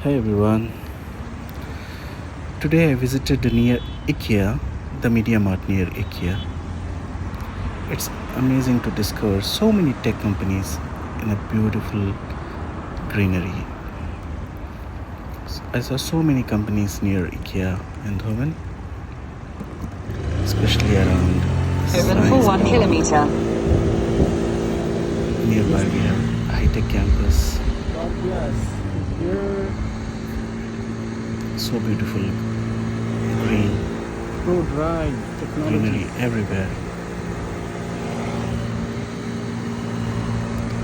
Hey everyone. Today I visited near IKEA, the Media Mart near IKEA. It's amazing to discover so many tech companies in a beautiful greenery. I saw so many companies near IKEA Eindhoven, especially around Eindhoven for 1 kilometer. Nearby we have high-tech campus. Here, So beautiful, green, road ride, technology. greenery everywhere.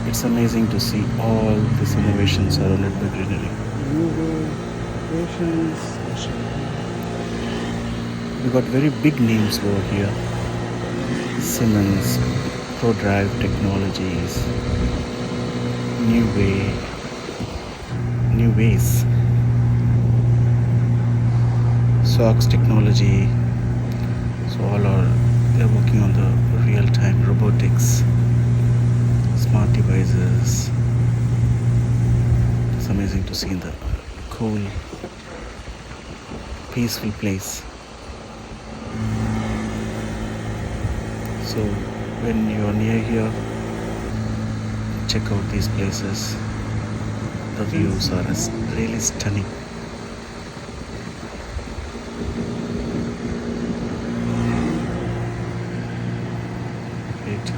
It's amazing to see all these innovations surrounded by greenery. Renewable creations. We got very big names over here. Siemens, ProDrive Technologies, New Ways, SOX Technology. So they're working on the real-time robotics, smart devices. It's amazing to see in the cool, peaceful place. So when you're near here, check out these places. The views are really stunning. Great.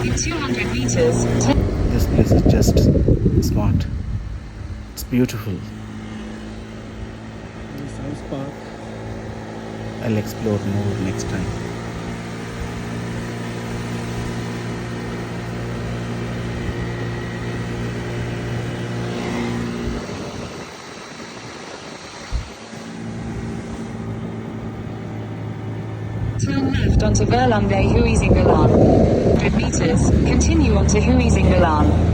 In 200 meters, This place is just smart. It's beautiful. Science park. I'll explore more next time. turn left onto Verlange Huizingalaan. 100 meters, continue onto Huizingalaan.